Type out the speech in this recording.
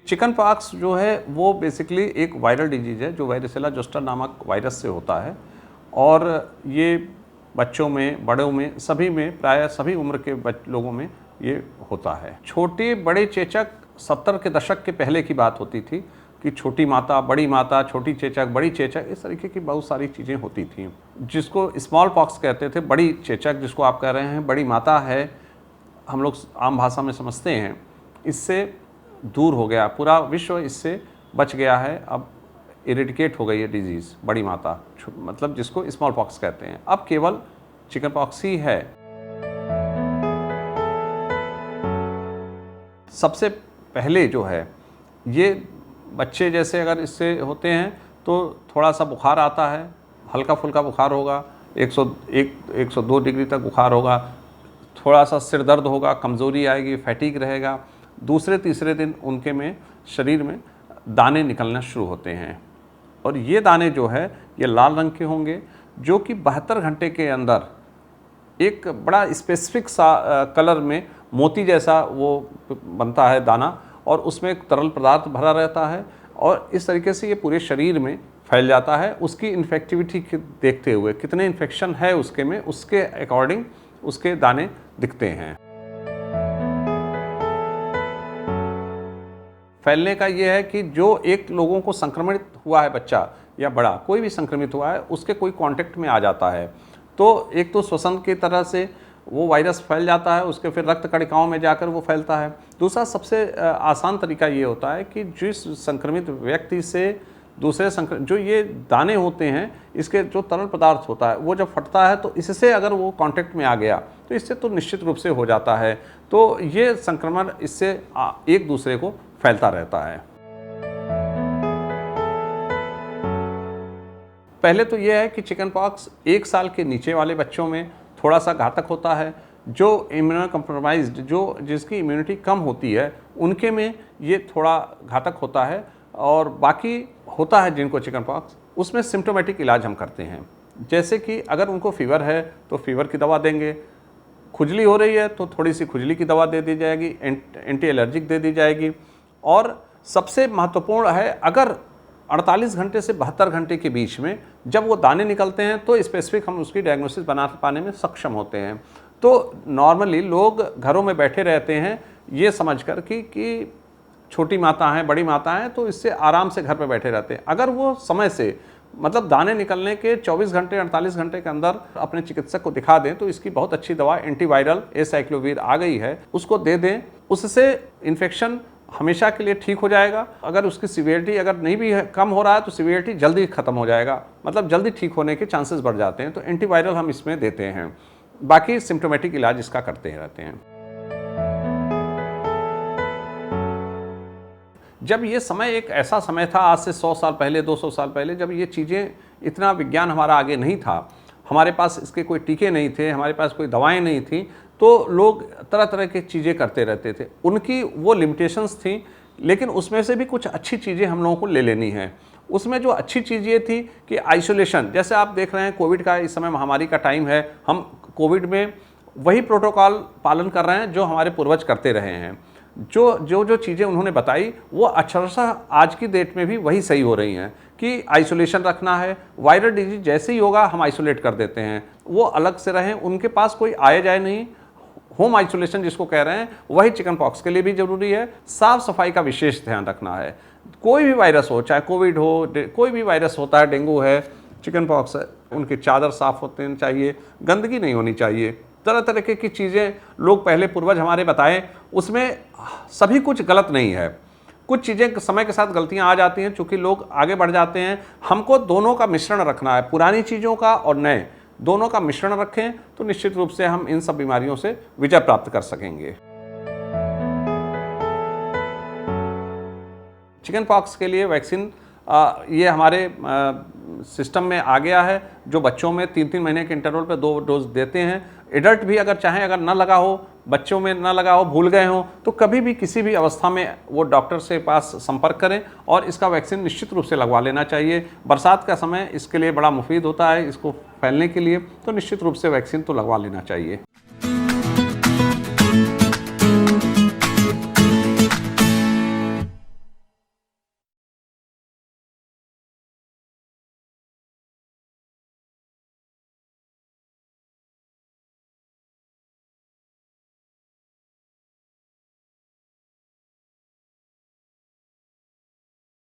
Chicken pox जो है वो बेसिकली एक वायरल डिजीज़ है जो वायरिसेला जोस्टर नामक वायरस से होता है और ये बच्चों में, बड़ों में, सभी में, प्रायः सभी उम्र के लोगों में ये होता है। छोटे बड़े चेचक 70 के दशक के पहले की बात होती थी कि छोटी माता, बड़ी माता, छोटी चेचक, बड़ी चेचक, इस तरीके की बहुत सारी चीज़ें होती थीं जिसको स्मॉल पॉक्स कहते थे। बड़ी चेचक जिसको आप कह रहे हैं, बड़ी माता है, हम लोग आम भाषा में समझते हैं, इससे दूर हो गया, पूरा विश्व इससे बच गया है। अब इरेडिकेट हो गई है डिजीज़ बड़ी माता, मतलब जिसको स्मॉल पॉक्स कहते हैं। अब केवल चिकन पॉक्स ही है। सबसे पहले जो है ये बच्चे जैसे अगर इससे होते हैं तो थोड़ा सा बुखार आता है, हल्का फुल्का बुखार होगा, 102 डिग्री तक बुखार होगा, थोड़ा सा सिर दर्द होगा, कमज़ोरी आएगी, फैटीग रहेगा। दूसरे तीसरे दिन उनके में शरीर में दाने निकलना शुरू होते हैं और ये दाने जो है ये लाल रंग के होंगे जो कि 72 घंटे के अंदर एक बड़ा स्पेसिफिक सा कलर में मोती जैसा वो बनता है दाना और उसमें एक तरल पदार्थ भरा रहता है और इस तरीके से ये पूरे शरीर में फैल जाता है। उसकी इन्फेक्टिविटी देखते हुए कितने इन्फेक्शन है उसके में, उसके अकॉर्डिंग उसके दाने दिखते हैं। फैलने का ये है कि जो एक लोगों को संक्रमित हुआ है, बच्चा या बड़ा कोई भी संक्रमित हुआ है, उसके कोई कांटेक्ट में आ जाता है तो एक तो श्वसन की तरह से वो वायरस फैल जाता है, उसके फिर रक्त कणिकाओं में जाकर वो फैलता है। दूसरा सबसे आसान तरीका ये होता है कि जिस संक्रमित व्यक्ति से दूसरे जो ये दाने होते हैं, इसके जो तरल पदार्थ होता है वो जब फटता है तो इससे अगर वो कांटेक्ट में आ गया तो इससे तो निश्चित रूप से हो जाता है। तो ये संक्रमण इससे एक दूसरे को फैलता रहता है। पहले तो ये है कि चिकन पॉक्स 1 साल के नीचे वाले बच्चों में थोड़ा सा घातक होता है। जो इम्यूनो कम्प्रोमाइज्ड, जो जिसकी इम्यूनिटी कम होती है, उनके में ये थोड़ा घातक होता है और बाकी होता है जिनको चिकन पॉक्स, उसमें सिम्टोमेटिक इलाज हम करते हैं। जैसे कि अगर उनको फीवर है तो फीवर की दवा देंगे, खुजली हो रही है तो थोड़ी सी खुजली की दवा दे दी जाएगी, एंटी एलर्जिक दे दी जाएगी। और सबसे महत्वपूर्ण है, अगर 48 घंटे से 72 घंटे के बीच में जब वो दाने निकलते हैं तो स्पेसिफिक हम उसकी डायग्नोसिस बना पाने में सक्षम होते हैं। तो नॉर्मली लोग घरों में बैठे रहते हैं ये समझकर कि छोटी माता हैं, बड़ी माता हैं, तो इससे आराम से घर पे बैठे रहते हैं। अगर वो समय से मतलब दाने निकलने के 24 घंटे 48 घंटे के अंदर अपने चिकित्सक को दिखा दें तो इसकी बहुत अच्छी दवा एंटीवायरल एसाइक्लोविर आ गई है, उसको दे दें, उससे इन्फेक्शन हमेशा के लिए ठीक हो जाएगा। अगर उसकी सीवियरिटी अगर नहीं भी है, कम हो रहा है तो सीवियरिटी जल्दी ख़त्म हो जाएगा, मतलब जल्दी ठीक होने के चांसेस बढ़ जाते हैं। तो एंटीवायरल हम इसमें देते हैं, बाकी सिम्टोमेटिक इलाज इसका करते रहते हैं। जब ये समय एक ऐसा समय था, आज से 100 साल पहले, 200 साल पहले, जब ये चीज़ें, इतना विज्ञान हमारा आगे नहीं था, हमारे पास इसके कोई टीके नहीं थे, हमारे पास कोई दवाएं नहीं थी, तो लोग तरह तरह की चीज़ें करते रहते थे। उनकी वो लिमिटेशंस थी, लेकिन उसमें से भी कुछ अच्छी चीज़ें हम लोगों को ले लेनी है। उसमें जो अच्छी चीज़ ये थी कि आइसोलेशन, जैसे आप देख रहे हैं कोविड का इस समय महामारी का टाइम है, हम कोविड में वही प्रोटोकॉल पालन कर रहे हैं जो हमारे पूर्वज करते रहे हैं। जो चीज़ें उन्होंने बताई वो अक्षरशः आज की डेट में भी वही सही हो रही हैं कि आइसोलेशन रखना है। वायरल डिजीज जैसे ही होगा हम आइसोलेट कर देते हैं, वो अलग से रहें, उनके पास कोई आए जाए नहीं। होम आइसोलेशन जिसको कह रहे हैं वही चिकन पॉक्स के लिए भी जरूरी है। साफ सफाई का विशेष ध्यान रखना है। कोई भी वायरस हो, चाहे कोविड हो, कोई भी वायरस होता है, डेंगू है, चिकन पॉक्स है, उनके चादर साफ होते चाहिए, गंदगी नहीं होनी चाहिए। तरह तरह की चीज़ें लोग पहले पूर्वज हमारे बताएं, उसमें सभी कुछ गलत नहीं है। कुछ चीज़ें समय के साथ गलतियां आ जाती हैं, चूँकि लोग आगे बढ़ जाते हैं। हमको दोनों का मिश्रण रखना है, पुरानी चीज़ों का और नए दोनों का मिश्रण रखें तो निश्चित रूप से हम इन सब बीमारियों से विजय प्राप्त कर सकेंगे। चिकन पॉक्स के लिए वैक्सीन ये हमारे सिस्टम में आ गया है, जो बच्चों में 3-3 महीने के इंटरवल पे 2 डोज देते हैं। एडल्ट भी अगर चाहें, अगर ना लगा हो, बच्चों में ना लगा हो, भूल गए हो, तो कभी भी किसी भी अवस्था में वो डॉक्टर से पास संपर्क करें और इसका वैक्सीन निश्चित रूप से लगवा लेना चाहिए। बरसात का समय इसके लिए बड़ा मुफीद होता है, इसको फैलने के लिए, तो निश्चित रूप से वैक्सीन तो लगवा लेना चाहिए।